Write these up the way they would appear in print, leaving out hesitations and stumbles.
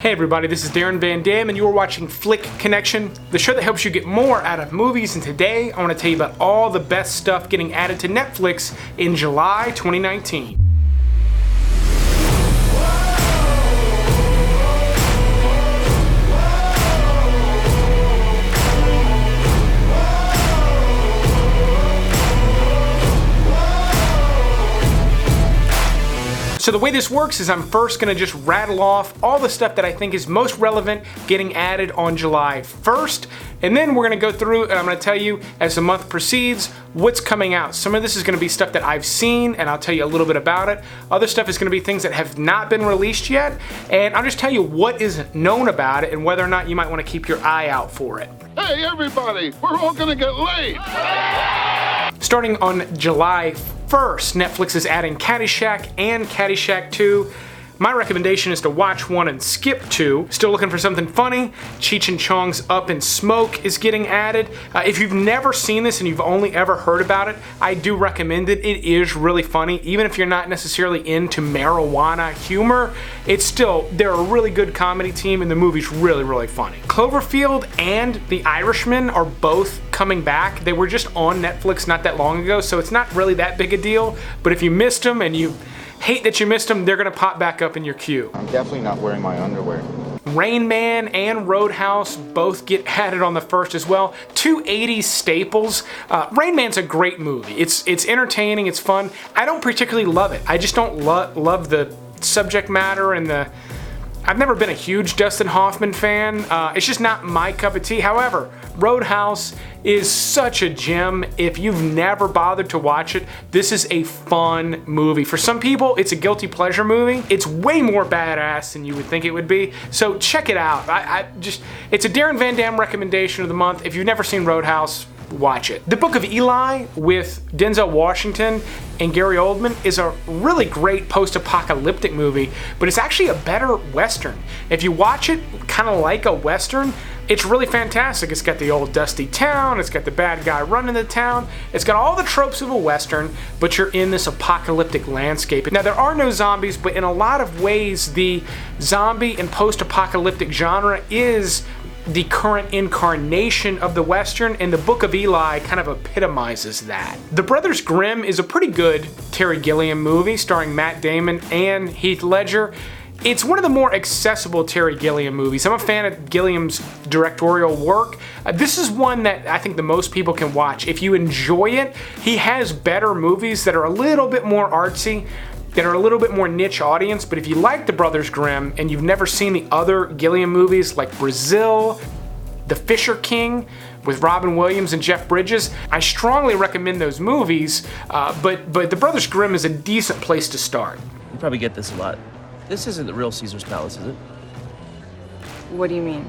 Hey everybody, this is Darren Van Dam and you are watching Flick Connection, the show that helps you get more out of movies, and today I want to tell you about all the best stuff getting added to Netflix in July 2019. So the way this works is I'm first going to just rattle off all the stuff that I think is most relevant getting added on July 1st, and then we're going to go through and I'm going to tell you as the month proceeds what's coming out. Some of this is going to be stuff that I've seen and I'll tell you a little bit about it. Other stuff is going to be things that have not been released yet, and I'll just tell you what is known about it and whether or not you might want to keep your eye out for it. Hey everybody, we're all going to get laid! Starting on July 1st, Netflix is adding Caddyshack and Caddyshack 2. My recommendation is to watch 1 and skip 2. Still looking for something funny? Cheech and Chong's Up in Smoke is getting added. If you've never seen this and you've only ever heard about it, I do recommend it. It is really funny. Even if you're not necessarily into marijuana humor, they're a really good comedy team and the movie's really, really funny. Cloverfield and The Irishman are both coming back. They were just on Netflix not that long ago, so it's not really that big a deal. But if you missed them and you hate that you missed them, they're gonna pop back up in your queue. I'm definitely not wearing my underwear. Rain Man and Roadhouse both get added on the 1st as well. Two 80s staples. Rain Man's a great movie. It's entertaining, it's fun. I don't particularly love it. I just don't love the subject matter and I've never been a huge Dustin Hoffman fan. It's just not my cup of tea. However, Roadhouse is such a gem. If you've never bothered to watch it, this is a fun movie. For some people, it's a guilty pleasure movie. It's way more badass than you would think it would be. So check it out. It's a Darren Van Dam recommendation of the month. If you've never seen Roadhouse, watch it. The Book of Eli with Denzel Washington and Gary Oldman is a really great post-apocalyptic movie, but it's actually a better Western. If you watch it kind of like a Western, it's really fantastic. It's got the old dusty town, it's got the bad guy running the town, it's got all the tropes of a Western, but you're in this apocalyptic landscape. Now there are no zombies, but in a lot of ways the zombie and post-apocalyptic genre is the current incarnation of the Western, and the Book of Eli kind of epitomizes that. The Brothers Grimm is a pretty good Terry Gilliam movie starring Matt Damon and Heath Ledger. It's one of the more accessible Terry Gilliam movies. I'm a fan of Gilliam's directorial work. This is one that I think the most people can watch. If you enjoy it, he has better movies that are a little bit more artsy, that are a little bit more niche audience, but if you like the Brothers Grimm and you've never seen the other Gilliam movies like Brazil, The Fisher King with Robin Williams and Jeff Bridges, I strongly recommend those movies, but The Brothers Grimm is a decent place to start. You probably get this a lot. This isn't the real Caesar's Palace, is it? What do you mean?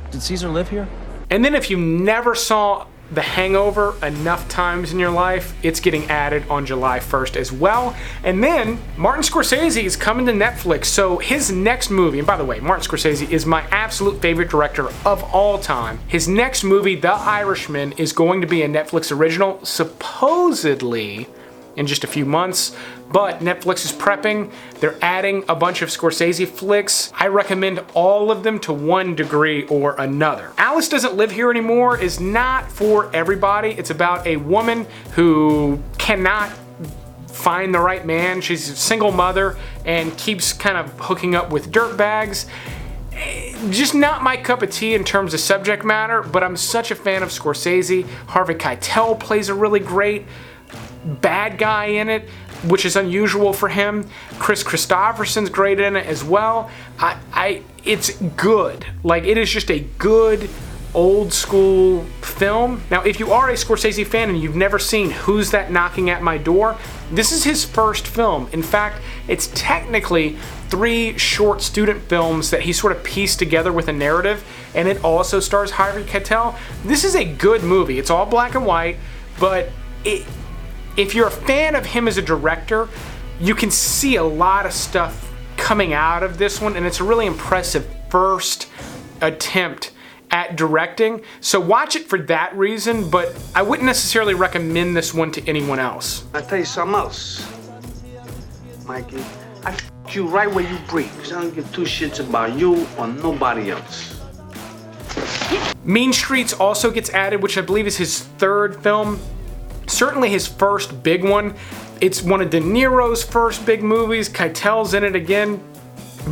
Did Caesar live here? And then if you never saw The Hangover enough times in your life, it's getting added on July 1st as well. And then Martin Scorsese is coming to Netflix, so his next movie, and by the way, Martin Scorsese is my absolute favorite director of all time. His next movie, The Irishman, is going to be a Netflix original, supposedly in just a few months, but Netflix is prepping. They're adding a bunch of Scorsese flicks. I recommend all of them to one degree or another. Alice Doesn't Live Here Anymore is not for everybody. It's about a woman who cannot find the right man. She's a single mother and keeps kind of hooking up with dirtbags. Just not my cup of tea in terms of subject matter, but I'm such a fan of Scorsese. Harvey Keitel plays a really great bad guy in it, which is unusual for him. Chris Christopherson's great in it as well. It's good. Like, it is just a good old school film. Now, if you are a Scorsese fan and you've never seen Who's That Knocking at My Door, this is his first film. In fact, it's technically 3 short student films that he sort of pieced together with a narrative, and it also stars Harvey Keitel. This is a good movie. It's all black and white, but if you're a fan of him as a director, you can see a lot of stuff coming out of this one, and it's a really impressive first attempt at directing. So watch it for that reason, but I wouldn't necessarily recommend this one to anyone else. I'll tell you something else, Mikey. I f you right where you breathe, because I don't give two shits about you or nobody else. Mean Streets also gets added, which I believe is his third film. Certainly his first big one. It's one of De Niro's first big movies. Keitel's in it again.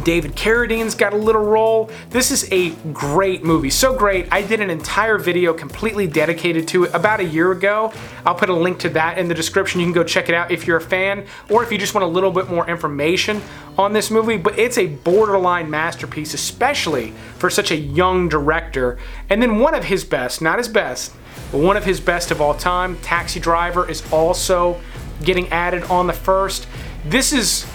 David Carradine's got a little role. This is a great movie, so great I did an entire video completely dedicated to it about a year ago. I'll put a link to that in the description. You can go check it out if you're a fan or if you just want a little bit more information on this movie, but it's a borderline masterpiece, especially for such a young director. And then one of his best, not his best, but one of his best of all time, Taxi Driver, is also getting added on the first. This is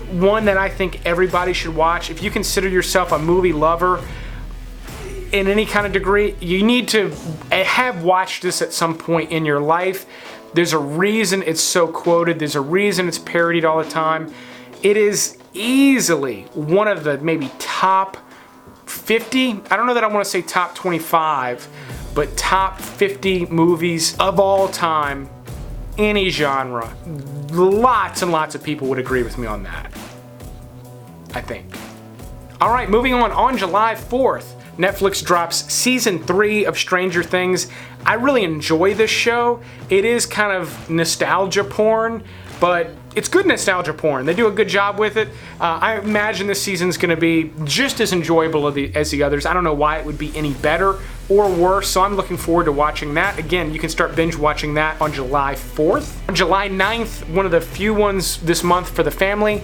one that I think everybody should watch. If you consider yourself a movie lover in any kind of degree, you need to have watched this at some point in your life. There's a reason it's so quoted. There's a reason it's parodied all the time. It is easily one of the maybe top 50, I don't know that I want to say top 25, but top 50 movies of all time, any genre. Lots and lots of people would agree with me on that, I think. All right, moving on. On July 4th, Netflix drops season 3 of Stranger Things. I really enjoy this show. It is kind of nostalgia porn, but it's good nostalgia porn. They do a good job with it. I imagine this season's going to be just as enjoyable as the others. I don't know why it would be any better or worse, so I'm looking forward to watching that. Again, you can start binge watching that on July 4th. On July 9th, one of the few ones this month for the family,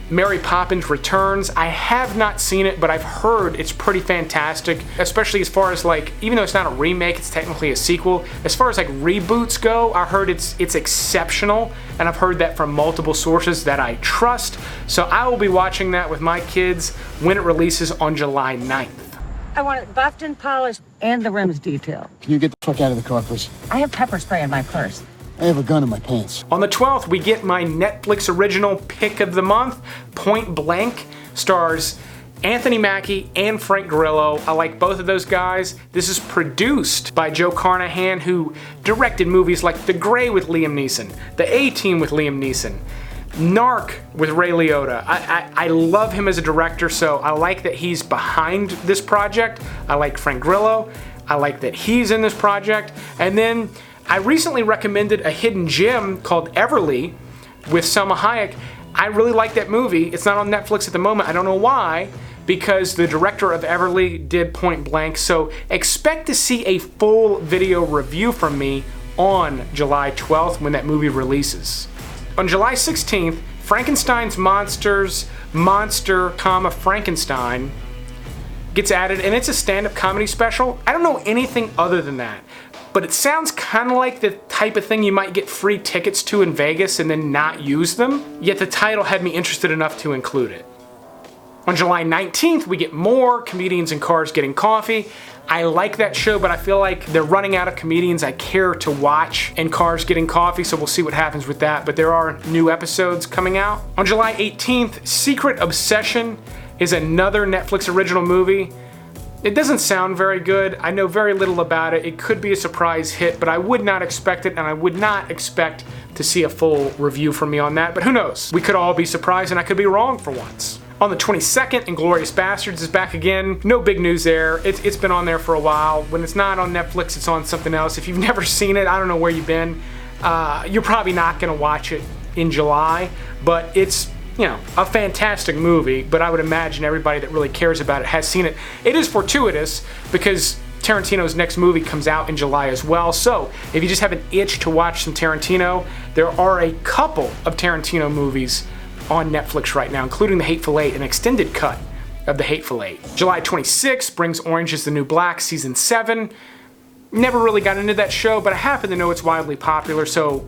Mary Poppins Returns. I have not seen it, but I've heard it's pretty fantastic, especially as far as like, even though it's not a remake, it's technically a sequel. As far as like reboots go, I heard it's exceptional, and I've heard that from multiple sources that I trust. So I will be watching that with my kids when it releases on July 9th. I want it buffed and polished and the rims detailed. Can you get the fuck out of the car, please? I have pepper spray in my purse. I have a gun in my pants. On the 12th, we get my Netflix original pick of the month, Point Blank. Stars Anthony Mackie and Frank Grillo. I like both of those guys. This is produced by Joe Carnahan, who directed movies like The Grey with Liam Neeson, The A-Team with Liam Neeson, Narc with Ray Liotta. I love him as a director, so I like that he's behind this project. I like Frank Grillo. I like that he's in this project. And then I recently recommended a hidden gem called Everly with Selma Hayek. I really like that movie. It's not on Netflix at the moment. I don't know why, because the director of Everly did Point Blank. So expect to see a full video review from me on July 12th when that movie releases. On July 16th, Frankenstein's Monster, Frankenstein gets added, and it's a stand-up comedy special. I don't know anything other than that, but it sounds kind of like the type of thing you might get free tickets to in Vegas and then not use them, yet the title had me interested enough to include it. On July 19th, we get more Comedians in Cars Getting Coffee. I like that show, but I feel like they're running out of comedians I care to watch in Cars Getting Coffee, so we'll see what happens with that, but there are new episodes coming out. On July 18th, Secret Obsession is another Netflix original movie. It doesn't sound very good. I know very little about it. It could be a surprise hit, but I would not expect it, and I would not expect to see a full review from me on that, but who knows? We could all be surprised, and I could be wrong for once. On the 22nd, Inglourious Basterds is back again. No big news there. It's been on there for a while. When it's not on Netflix, it's on something else. If you've never seen it, I don't know where you've been. You're probably not gonna watch it in July, but it's, you know, a fantastic movie, but I would imagine everybody that really cares about it has seen it. It is fortuitous because Tarantino's next movie comes out in July as well, so if you just have an itch to watch some Tarantino, there are a couple of Tarantino movies on Netflix right now, including The Hateful Eight, an extended cut of The Hateful Eight. July 26th brings Orange is the New Black Season 7. Never really got into that show, but I happen to know it's wildly popular, so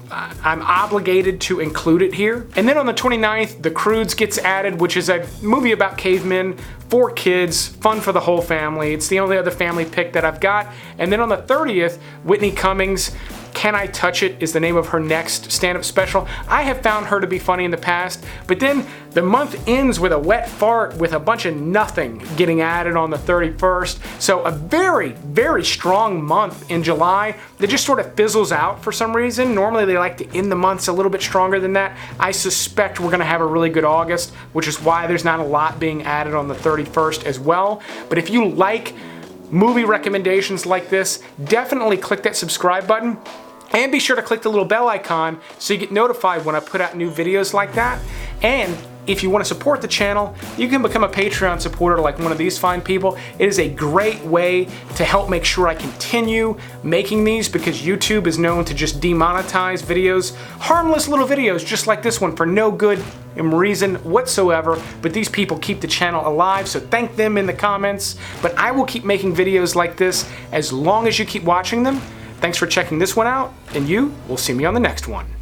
I'm obligated to include it here. And then on the 29th, The Croods gets added, which is a movie about cavemen for kids, fun for the whole family. It's the only other family pick that I've got. And then on the 30th, Whitney Cummings Can I Touch It is the name of her next stand-up special. I have found her to be funny in the past, but then the month ends with a wet fart with a bunch of nothing getting added on the 31st. So a very, very strong month in July that just sort of fizzles out for some reason. Normally they like to end the months a little bit stronger than that. I suspect we're gonna have a really good August, which is why there's not a lot being added on the 31st as well. But if you like movie recommendations like this, definitely click that subscribe button. And be sure to click the little bell icon so you get notified when I put out new videos like that. And if you want to support the channel, you can become a Patreon supporter like one of these fine people. It is a great way to help make sure I continue making these, because YouTube is known to just demonetize videos, harmless little videos just like this one for no good reason whatsoever, but these people keep the channel alive, so thank them in the comments. But I will keep making videos like this as long as you keep watching them. Thanks for checking this one out, and you will see me on the next one.